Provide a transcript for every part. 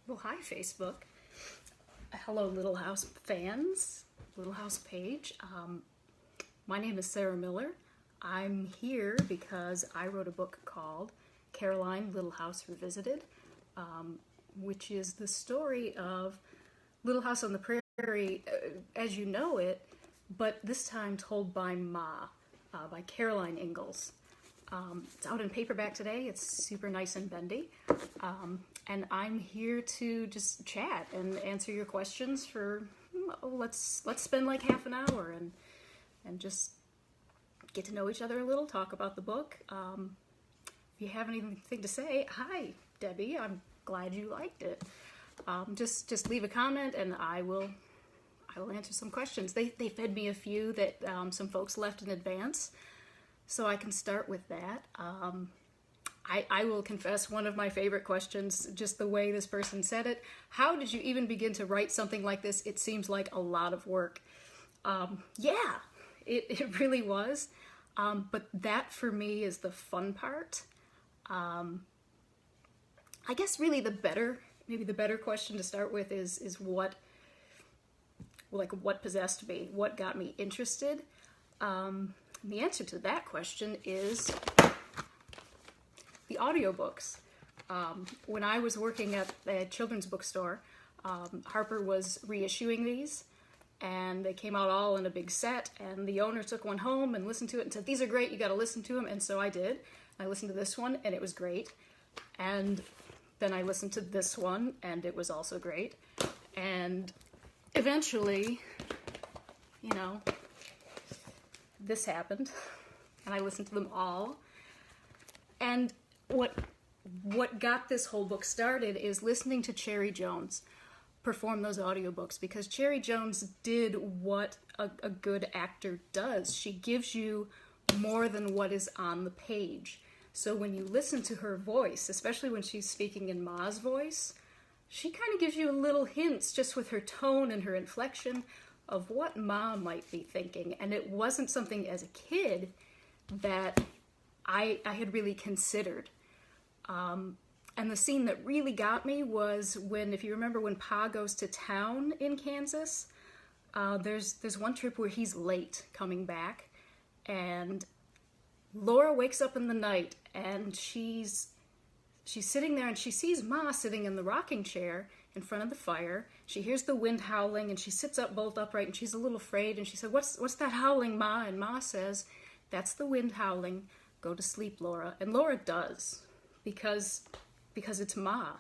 Well, hi, Facebook. Hello, Little House fans, Little House page. My name is Sarah Miller. I'm here because I wrote a book called Caroline Little House Revisited, which is the story of Little House on the Prairie as you know it, but this time told by Ma, by Caroline Ingalls. It's out in paperback today. It's super nice and bendy. And I'm here to just chat and answer your questions for, let's spend like half an hour and just get to know each other a little, talk about the book. If you have anything to say, hi, Debbie, I'm glad you liked it. Just leave a comment and I will answer some questions. They fed me a few that some folks left in advance, so I can start with that. I will confess one of my favorite questions, just the way this person said it. How did you even begin to write something like this? It seems like a lot of work. Yeah, it really was. But that for me is the fun part. I guess really maybe the better question to start with is what possessed me, what got me interested. The answer to that question is the audiobooks. When I was working at a children's bookstore, Harper was reissuing these, and they came out all in a big set, and the owner took one home and listened to it and said, "These are great, you gotta listen to them," and so I did. I listened to this one, and it was great, and then I listened to this one, and it was also great, and eventually, this happened, and I listened to them all, and what got this whole book started is listening to Cherry Jones perform those audiobooks, because Cherry Jones did what a good actor does. She gives you more than what is on the page. So when you listen to her voice, especially when she's speaking in Ma's voice, she kind of gives you little hints just with her tone and her inflection of what Ma might be thinking. And it wasn't something as a kid that I had really considered. And the scene that really got me was when, if you remember, when Pa goes to town in Kansas, there's one trip where he's late coming back, and Laura wakes up in the night, and she's sitting there, and she sees Ma sitting in the rocking chair in front of the fire. She hears the wind howling, and she sits up bolt upright, and she's a little afraid, and she said, what's that howling, Ma? And Ma says, "That's the wind howling. Go to sleep, Laura." And Laura does, because it's Ma.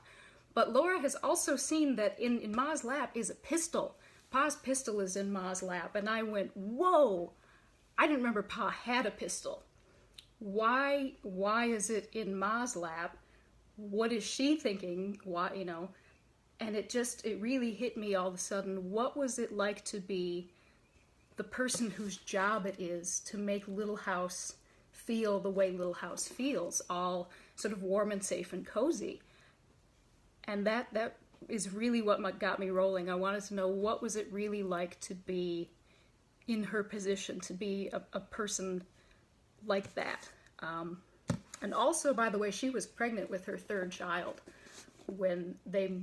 But Laura has also seen that in Ma's lap is a pistol. Pa's pistol is in Ma's lap. And I went, whoa! I didn't remember Pa had a pistol. Why is it in Ma's lap? What is she thinking? Why, And it really hit me all of a sudden. What was it like to be the person whose job it is to make Little House feel the way Little House feels, all sort of warm and safe and cozy? And that is really what got me rolling. I wanted to know, what was it really like to be in her position, to be a person like that. And also, by the way, she was pregnant with her third child when they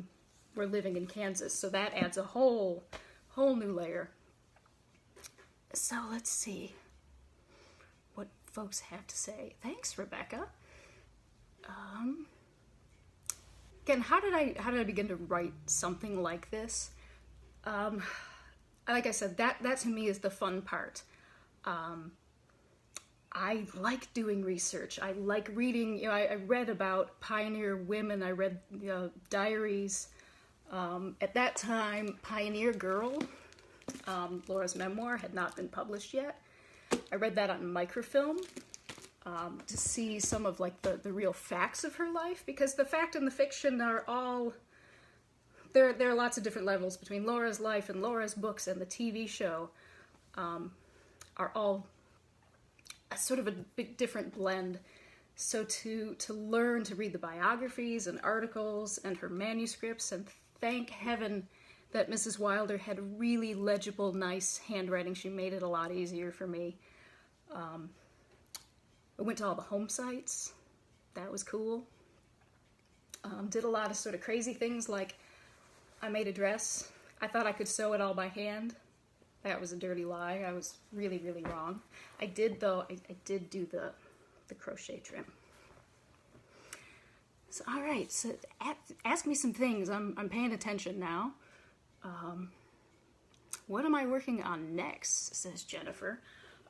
were living in Kansas, so that adds a whole new layer. So let's see what folks have to say. Thanks, Rebecca. Again, how did I begin to write something like this? Like I said, that to me is the fun part. I like doing research. I like reading. I read about pioneer women. I read diaries. At that time, Pioneer Girl, Laura's memoir, had not been published yet. I read that on microfilm to see some of the real facts of her life, because the fact and the fiction are all, there are lots of different levels between Laura's life and Laura's books, and the TV show are all a sort of a big different blend. So to learn to read the biographies and articles and her manuscripts, and thank heaven that Mrs. Wilder had really legible, nice handwriting. She made it a lot easier for me. I went to all the home sites. That was cool. Did a lot of sort of crazy things, like I made a dress. I thought I could sew it all by hand. That was a dirty lie. I was really, really wrong. I did, though. I did do the crochet trim. So, all right. So, ask me some things. I'm paying attention now. What am I working on next? Says Jennifer.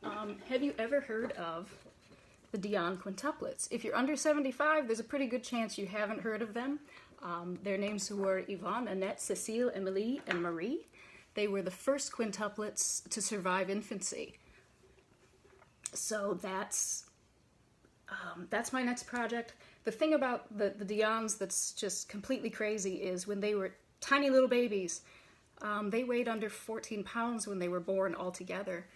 Have you ever heard of the Dion quintuplets? If you're under 75, there's a pretty good chance you haven't heard of them. Their names were Yvonne, Annette, Cecile, Emily, and Marie. They were the first quintuplets to survive infancy. So that's my next project. The thing about the Dions that's just completely crazy is when they were tiny little babies, they weighed under 14 pounds when they were born altogether.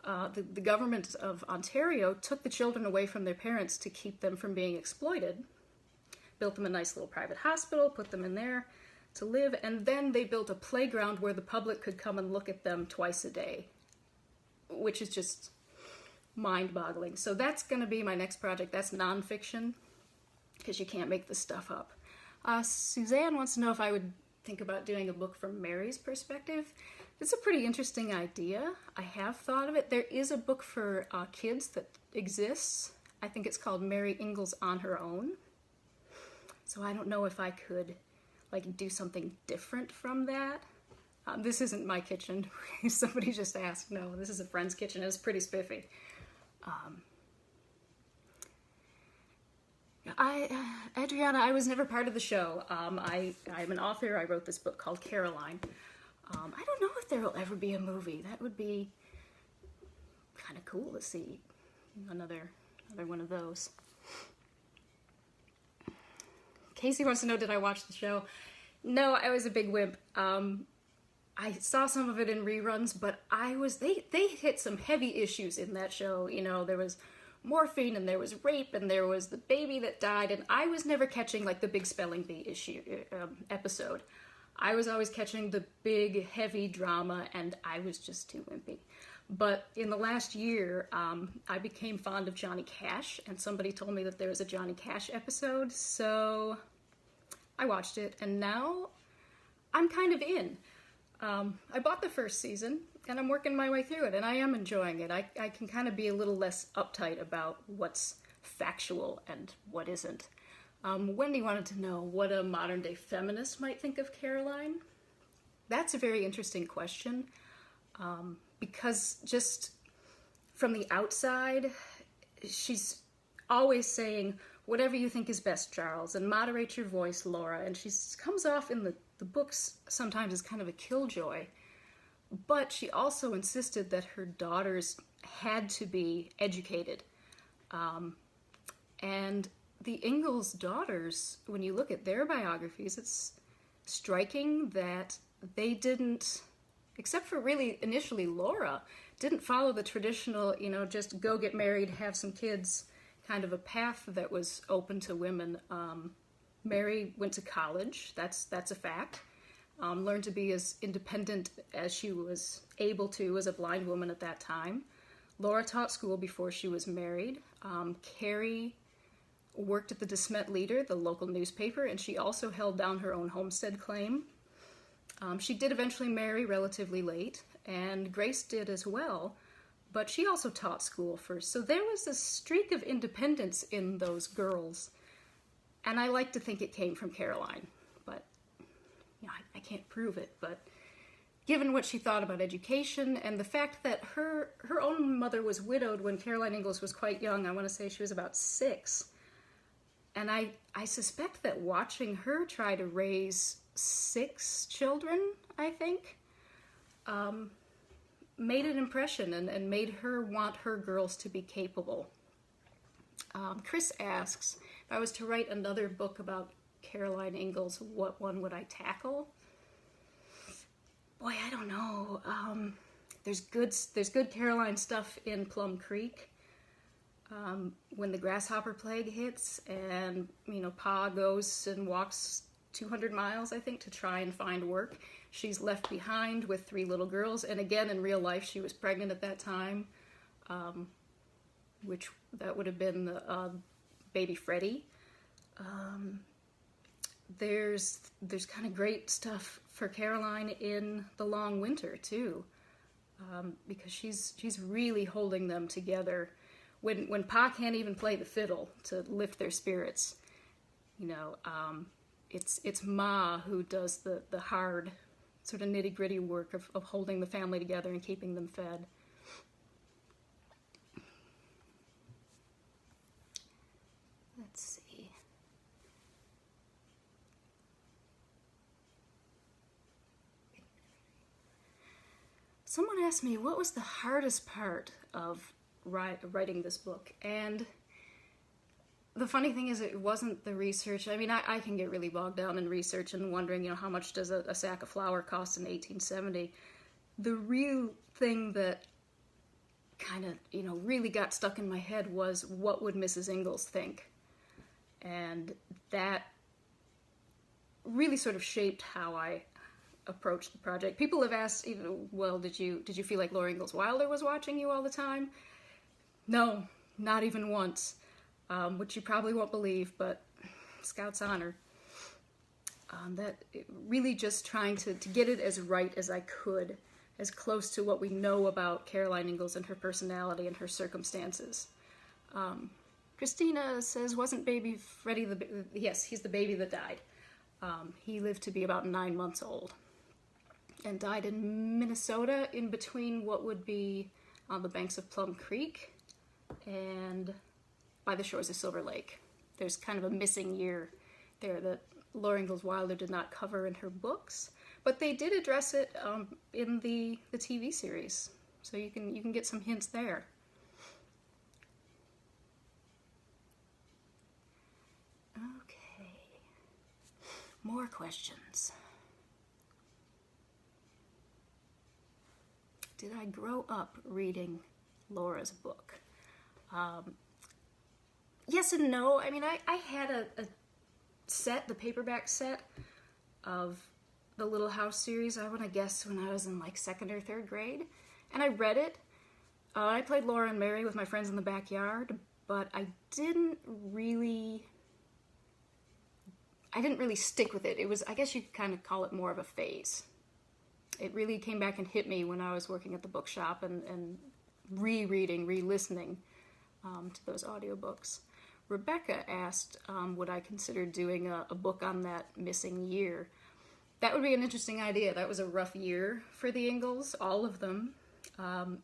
The government of Ontario took the children away from their parents to keep them from being exploited. Built them a nice little private hospital, put them in there to live, and then they built a playground where the public could come and look at them twice a day, which is just mind-boggling. So that's going to be my next project. That's nonfiction, because you can't make this stuff up. Suzanne wants to know if I would think about doing a book from Mary's perspective. It's a pretty interesting idea. I have thought of it. There is a book for kids that exists. I think it's called Mary Ingalls on Her Own. So I don't know if I could do something different from that. This isn't my kitchen. Somebody just asked. No, this is a friend's kitchen. It's pretty spiffy. Adriana, I was never part of the show. I'm an author. I wrote this book called Caroline. I don't know if there will ever be a movie. That would be kind of cool to see another one of those. Casey wants to know, did I watch the show? No, I was a big wimp. I saw some of it in reruns, but they hit some heavy issues in that show. You know, there was morphine, and there was rape, and there was the baby that died, and I was never catching the big spelling bee episode. I was always catching the big, heavy drama, and I was just too wimpy. But in the last year, I became fond of Johnny Cash, and somebody told me that there was a Johnny Cash episode, so I watched it, and now I'm kind of in. I bought the first season, and I'm working my way through it, and I am enjoying it. I can kind of be a little less uptight about what's factual and what isn't. Wendy wanted to know what a modern-day feminist might think of Caroline. That's a very interesting question, because just from the outside, she's always saying, whatever you think is best, Charles, and moderate your voice, Laura, and she comes off in the books sometimes as kind of a killjoy, but she also insisted that her daughters had to be educated. And the Ingalls daughters, when you look at their biographies, it's striking that they didn't, except for really initially Laura, didn't follow the traditional, just go get married, have some kids, kind of a path that was open to women. Mary went to college, that's a fact. Learned to be as independent as she was able to as a blind woman at that time. Laura taught school before she was married. Carrie worked at the De Smet Leader, the local newspaper, and she also held down her own homestead claim. She did eventually marry relatively late, and Grace did as well, but she also taught school first. So there was this streak of independence in those girls, and I like to think it came from Caroline, but I can't prove it. But given what she thought about education and the fact that her own mother was widowed when Caroline Ingalls was quite young, I want to say she was about 6, and I suspect that watching her try to raise 6 children, I think, made an impression and made her want her girls to be capable. Chris asks, if I was to write another book about Caroline Ingalls, what one would I tackle? Boy, I don't know. There's good Caroline stuff in Plum Creek. When the grasshopper plague hits, and Pa goes and walks 200 miles, I think, to try and find work. She's left behind with 3 little girls, and again, in real life, she was pregnant at that time, which that would have been the baby Freddie. there's kind of great stuff for Caroline in The Long Winter too, because she's really holding them together when Pa can't even play the fiddle to lift their spirits. You know, it's Ma who does the hard sort of nitty-gritty work of holding the family together and keeping them fed. Let's see. Someone asked me what was the hardest part of writing this book, and the funny thing is it wasn't the research. I mean, I can get really bogged down in research and wondering, you know, how much does a sack of flour cost in 1870? The real thing that kind of, you know, really got stuck in my head was, what would Mrs. Ingalls think? And that really sort of shaped how I approached the project. People have asked, you know, well, did you feel like Laura Ingalls Wilder was watching you all the time? No, not even once. Which you probably won't believe, but Scout's honor. That really just trying to get it as right as I could, as close to what we know about Caroline Ingalls and her personality and her circumstances. Christina says, wasn't baby Freddie yes, he's the baby that died. He lived to be about 9 months old and died in Minnesota, in between what would be on the banks of Plum Creek and by the shores of Silver Lake. There's kind of a missing year there that Laura Ingalls Wilder did not cover in her books, but they did address it in the TV series, so you can get some hints there. Okay, more questions. Did I grow up reading Laura's book? Yes and no. I mean, I had a set, the paperback set of the Little House series, I want to guess when I was in like 2nd or 3rd grade. And I read it. I played Laura and Mary with my friends in the backyard, but I didn't really stick with it. It was, I guess you could kind of call it more of a phase. It really came back and hit me when I was working at the bookshop and rereading, re-listening to those audiobooks. Rebecca asked, would I consider doing a book on that missing year? That would be an interesting idea. That was a rough year for the Ingalls, all of them.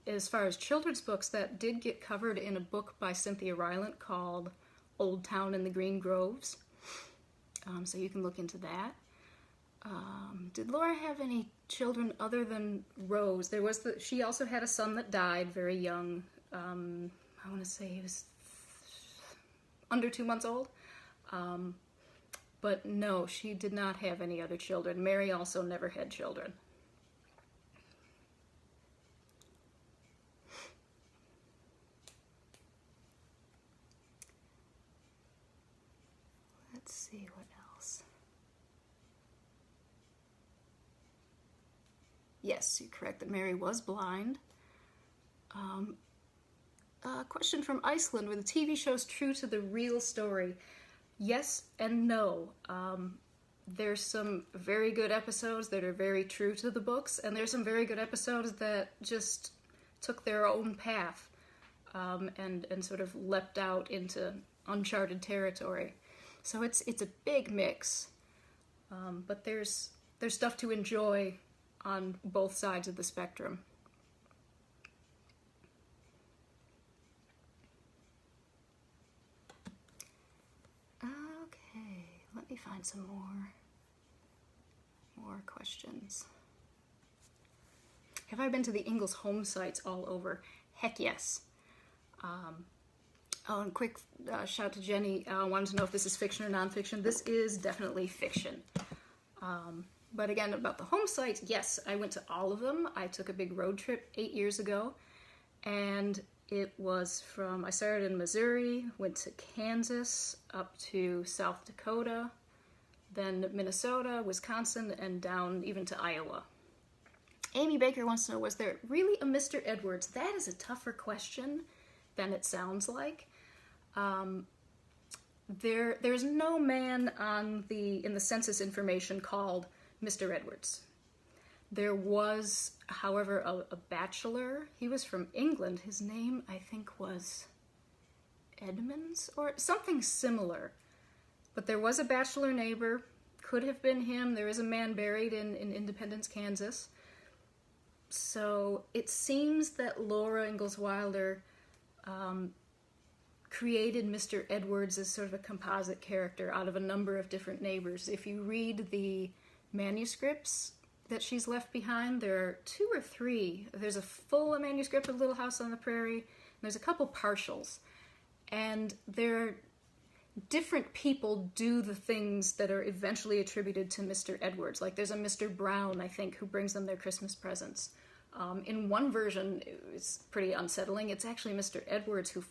As far as children's books, that did get covered in a book by Cynthia Rylant called Old Town in the Green Groves. So you can look into that. Did Laura have any children other than Rose? She also had a son that died very young. I want to say he was under 2 months old. But no, she did not have any other children. Mary also never had children. Let's see what else. Yes, you're correct that Mary was blind. A question from Iceland, were the TV shows true to the real story? Yes and no. There's some very good episodes that are very true to the books, and there's some very good episodes that just took their own path and sort of leapt out into uncharted territory. So it's a big mix, but there's stuff to enjoy on both sides of the spectrum. Okay, let me find some more questions. Have I been to the Ingalls home sites all over? Heck yes. Oh, and quick shout to Jenny. Wanted to know if this is fiction or nonfiction. This is definitely fiction. But again, about the home sites, yes, I went to all of them. I took a big road trip 8 years ago, and it was I started in Missouri, went to Kansas, up to South Dakota, then Minnesota, Wisconsin, and down even to Iowa. Amy Baker wants to know, was there really a Mr. Edwards? That is a tougher question than it sounds like. there's no man in the census information called Mr. Edwards. There was, however, a bachelor. He was from England. His name, I think, was Edmonds or something similar. But there was a bachelor neighbor. Could have been him. There is a man buried in Independence, Kansas. So it seems that Laura Ingalls Wilder created Mr. Edwards as sort of a composite character out of a number of different neighbors. If you read the manuscripts that she's left behind, there are 2 or 3. There's a full manuscript of Little House on the Prairie, and there's a couple partials. And they're different people do the things that are eventually attributed to Mr. Edwards. Like there's a Mr. Brown, I think, who brings them their Christmas presents. In one version, it's pretty unsettling. It's actually Mr. Edwards who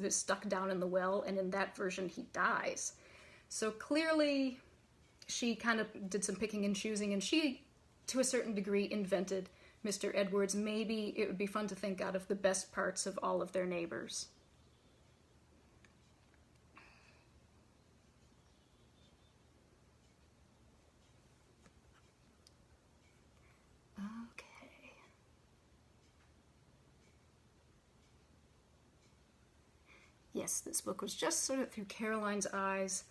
is stuck down in the well, and in that version he dies. So clearly she kind of did some picking and choosing, and she, to a certain degree, invented Mr. Edwards. Maybe it would be fun to think out of the best parts of all of their neighbors. Yes, this book was just sort of through Caroline's eyes.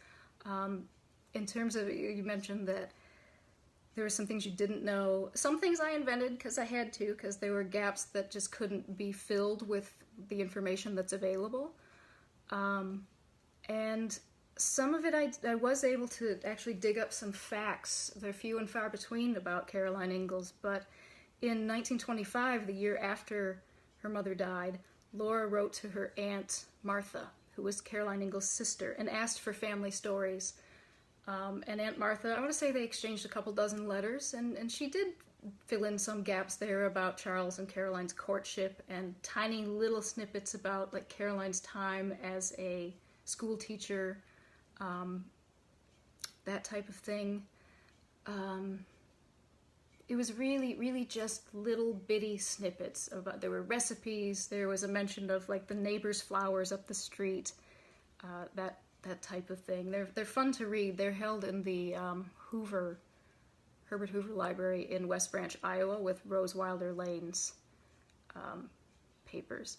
In terms of, you mentioned that there were some things you didn't know. Some things I invented because I had to, because there were gaps that just couldn't be filled with the information that's available. And some of it I was able to actually dig up some facts. They're few and far between about Caroline Ingalls, but in 1925, the year after her mother died, Laura wrote to her aunt Martha, who was Caroline Ingalls' sister, and asked for family stories. And Aunt Martha, I want to say they exchanged a couple dozen letters, and she did fill in some gaps there about Charles and Caroline's courtship, and tiny little snippets about like Caroline's time as a school teacher, that type of thing. It was really, really just little bitty snippets about. There were recipes. There was a mention of like the neighbor's flowers up the street, that type of thing. They're fun to read. They're held in the Herbert Hoover Library in West Branch, Iowa, with Rose Wilder Lane's papers.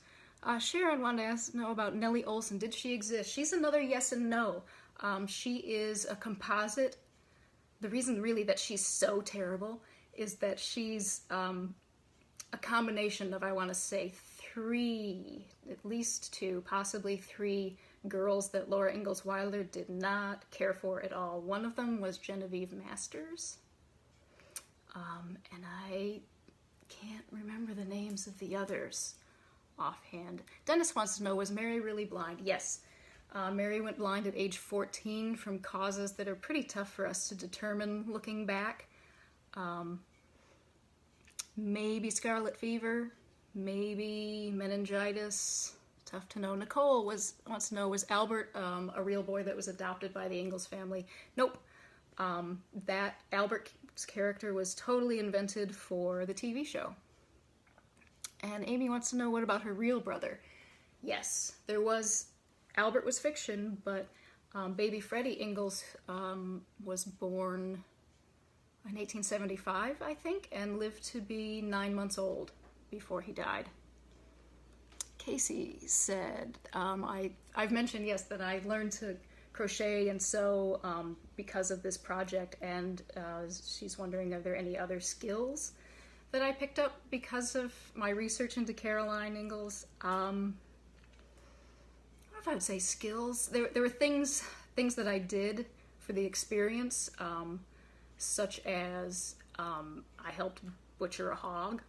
Sharon wanted to know about Nellie Olson. Did she exist? She's another yes and no. She is a composite. The reason really that she's so terrible is that she's a combination of, I want to say, 3, at least 2, possibly 3 girls that Laura Ingalls Wilder did not care for at all. One of them was Genevieve Masters, and I can't remember the names of the others offhand. Dennis wants to know, was Mary really blind? Yes. Mary went blind at age 14 from causes that are pretty tough for us to determine looking back. Maybe scarlet fever, maybe meningitis. Tough to know. Nicole wants to know, was Albert a real boy that was adopted by the Ingalls family? Nope. That Albert's character was totally invented for the TV show. And Amy wants to know, what about her real brother? Yes, Albert was fiction, but baby Freddie Ingalls was born in 1875, I think, and lived to be 9 months old before he died. Casey said, I've mentioned, yes, that I learned to crochet and sew because of this project, and she's wondering, are there any other skills that I picked up because of my research into Caroline Ingalls? I don't know if I would say skills. There were things that I did for the experience, such as I helped butcher a hog.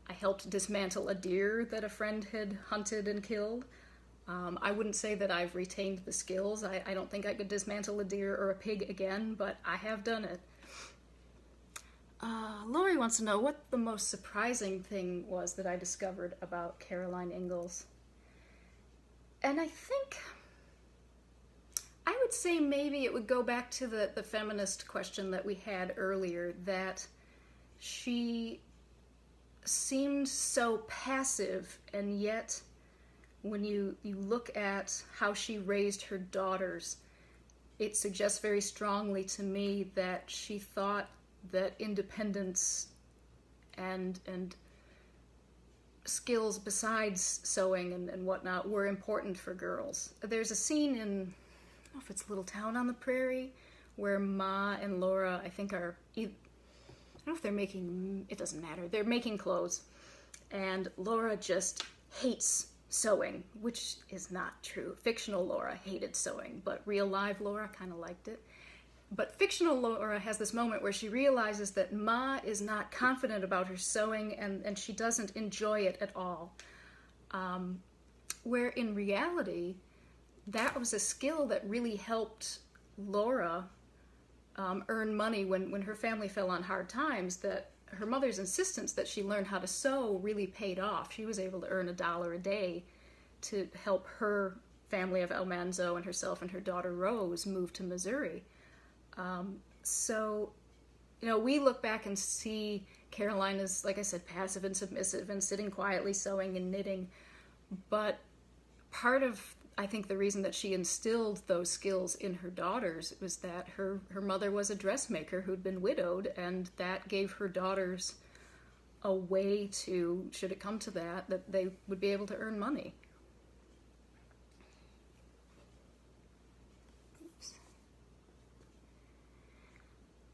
I helped dismantle a deer that a friend had hunted and killed. I wouldn't say that I've retained the skills. I don't think I could dismantle a deer or a pig again, but I have done it. Lori wants to know what the most surprising thing was that I discovered about Caroline Ingalls. And I think I would say maybe it would go back to the feminist question that we had earlier, that she seemed so passive, and yet when you look at how she raised her daughters, it suggests very strongly to me that she thought that independence and skills besides sewing and whatnot were important for girls. There's a scene in, I don't know if it's Little Town on the Prairie, where Ma and Laura, I think, are, I don't know if they're making, it doesn't matter, they're making clothes, and Laura just hates sewing, which is not true. Fictional Laura hated sewing, but real live Laura kind of liked it. But fictional Laura has this moment where she realizes that Ma is not confident about her sewing, and she doesn't enjoy it at all. Where in reality, that was a skill that really helped Laura earn money when her family fell on hard times, that her mother's insistence that she learn how to sew really paid off. She was able to earn $1 a day to help her family of Almanzo and herself and her daughter Rose move to Missouri. So, you know, we look back and see Caroline as, like I said, passive and submissive and sitting quietly sewing and knitting. But part of, I think, the reason that she instilled those skills in her daughters was that her mother was a dressmaker who'd been widowed, and that gave her daughters a way to, should it come to that they would be able to earn money.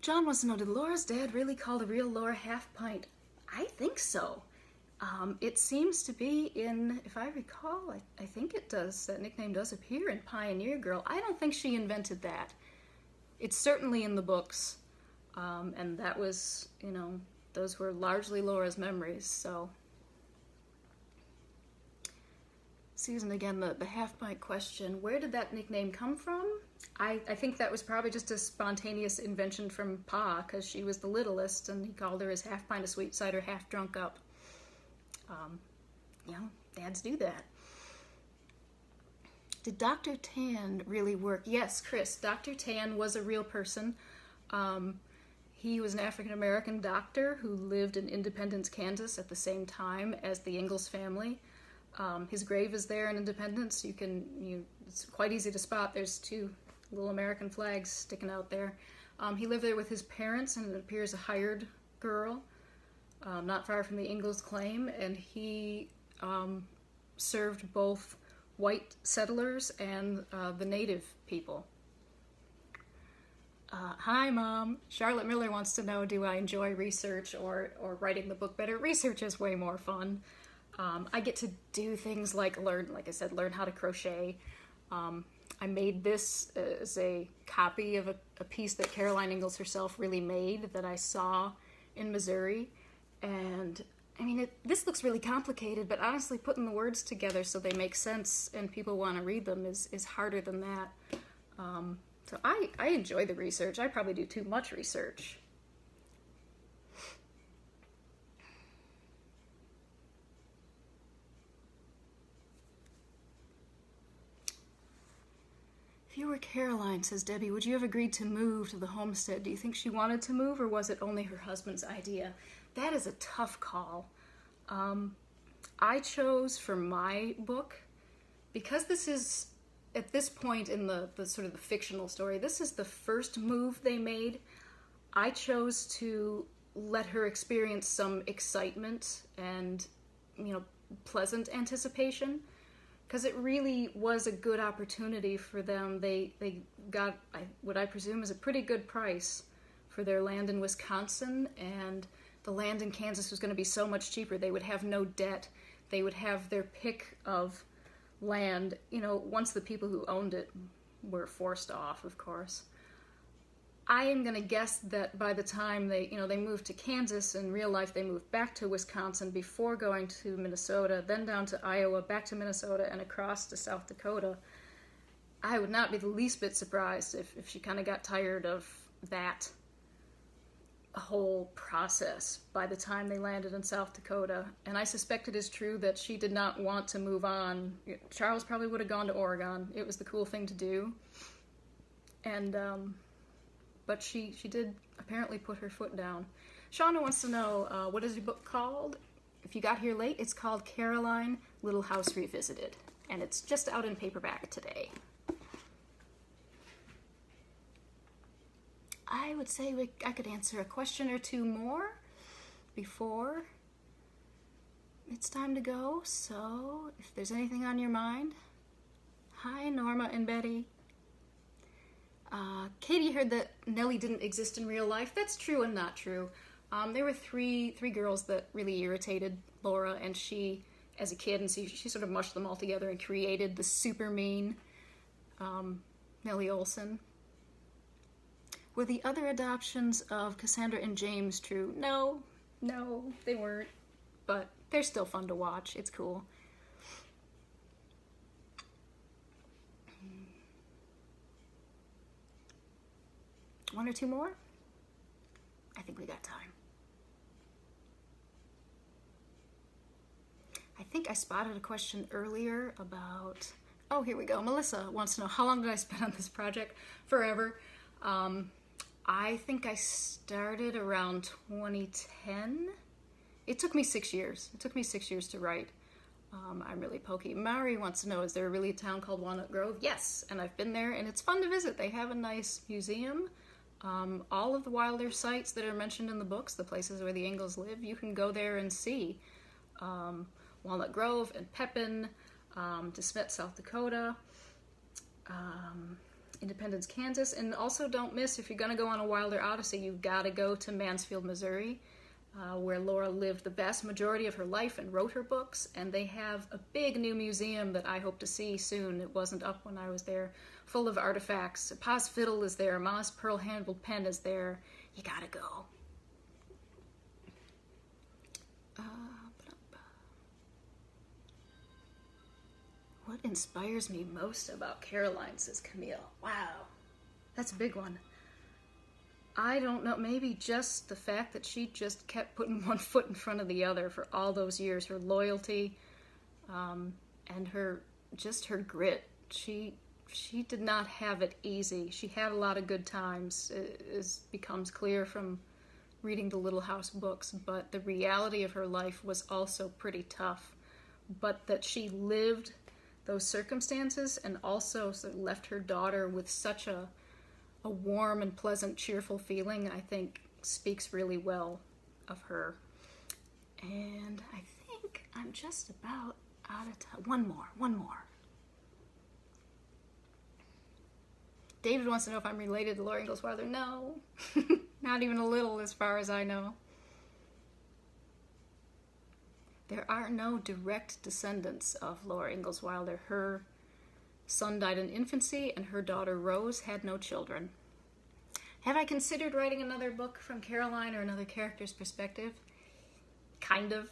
John wants to know, did Laura's dad really call the real Laura Half Pint? I think so. It seems to be in, if I recall, I think it does, that nickname does appear in Pioneer Girl. I don't think she invented that. It's certainly in the books, and that was, you know, those were largely Laura's memories, so. Susan, again, the Half Pint question, where did that nickname come from? I think that was probably just a spontaneous invention from Pa, because she was the littlest, and he called her his half pint of sweet cider, half drunk up. You know, dads do that. Did Dr. Tan really work? Yes, Chris, Dr. Tan was a real person. He was an African-American doctor who lived in Independence, Kansas at the same time as the Ingalls family. His grave is there in Independence. It's quite easy to spot. There's 2 little American flags sticking out there. He lived there with his parents, and it appears a hired girl, not far from the Ingalls claim, and he served both white settlers and the native people. Hi, Mom. Charlotte Miller wants to know, do I enjoy research or writing the book better? Research is way more fun. I get to do things like learn how to crochet. I made this as a copy of a piece that Caroline Ingalls herself really made that I saw in Missouri. And, I mean, this looks really complicated, but honestly putting the words together so they make sense and people want to read them is harder than that. So I enjoy the research. I probably do too much research. If you were Caroline, says Debbie, would you have agreed to move to the homestead? Do you think she wanted to move, or was it only her husband's idea? That is a tough call. I chose for my book, because this is, at this point in the sort of the fictional story, this is the first move they made. I chose to let her experience some excitement and, you know, pleasant anticipation, because it really was a good opportunity for them. They got what I presume is a pretty good price for their land in Wisconsin, and the land in Kansas was going to be so much cheaper. They would have no debt. They would have their pick of land, you know, once the people who owned it were forced off, of course. I am going to guess that by the time they moved to Kansas, in real life they moved back to Wisconsin before going to Minnesota, then down to Iowa, back to Minnesota, and across to South Dakota. I would not be the least bit surprised if she kind of got tired of that whole process by the time they landed in South Dakota. And I suspect it is true that she did not want to move on. Charles probably would have gone to Oregon. It was the cool thing to do. And, but she did apparently put her foot down. Shauna wants to know, what is your book called? If you got here late, it's called Caroline, Little House Revisited. And it's just out in paperback today. I would say I could answer a question or two more before it's time to go. So if there's anything on your mind. Hi, Norma and Betty. Katie heard that Nellie didn't exist in real life. That's true and not true. There were three girls that really irritated Laura, and she, as a kid, and she sort of mushed them all together and created the super mean Nellie Olson. Were the other adoptions of Cassandra and James true? No, they weren't. But they're still fun to watch. It's cool. One or two more? I think we got time. I think I spotted a question earlier about... Oh, here we go. Melissa wants to know, how long did I spend on this project? Forever. I think I started around 2010. It took me 6 years. It took me 6 years to write. I'm really pokey. Mari wants to know, is there really a town called Walnut Grove? Yes, and I've been there, and it's fun to visit. They have a nice museum. All of the Wilder sites that are mentioned in the books, the places where the Ingalls live, you can go there and see. Walnut Grove and Pepin, DeSmet, South Dakota, Independence, Kansas, and also don't miss, if you're going to go on a Wilder Odyssey, you've got to go to Mansfield, Missouri, where Laura lived the vast majority of her life and wrote her books, and they have a big new museum that I hope to see soon. It wasn't up when I was there, full of artifacts. Pa's fiddle is there, Ma's pearl-handled pen is there. You gotta go. What inspires me most about Caroline, says Camille. Wow, that's a big one. I don't know, maybe just the fact that she just kept putting one foot in front of the other for all those years. Her loyalty, and her grit. She did not have it easy. She had a lot of good times. It becomes clear from reading the Little House books, but the reality of her life was also pretty tough. But that she lived those circumstances and also sort of left her daughter with such a warm and pleasant, cheerful feeling, I think speaks really well of her. And I think I'm just about out of time. One more. David wants to know if I'm related to Laura Ingalls Wilder. No, not even a little as far as I know. There are no direct descendants of Laura Ingalls Wilder. Her son died in infancy, and her daughter Rose had no children. Have I considered writing another book from Caroline or another character's perspective? Kind of.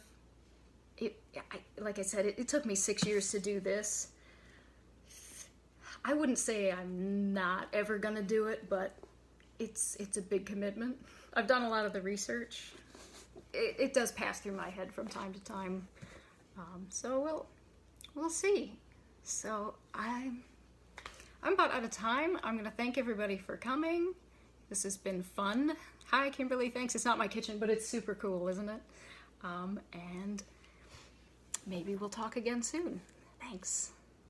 Like I said, it took me 6 years to do this. I wouldn't say I'm not ever gonna do it, but it's a big commitment. I've done a lot of the research. It does pass through my head from time to time. So we'll see. So I'm about out of time. I'm gonna thank everybody for coming. This has been fun. Hi, Kimberly, thanks. It's not my kitchen, but it's super cool, isn't it? And maybe we'll talk again soon. Thanks.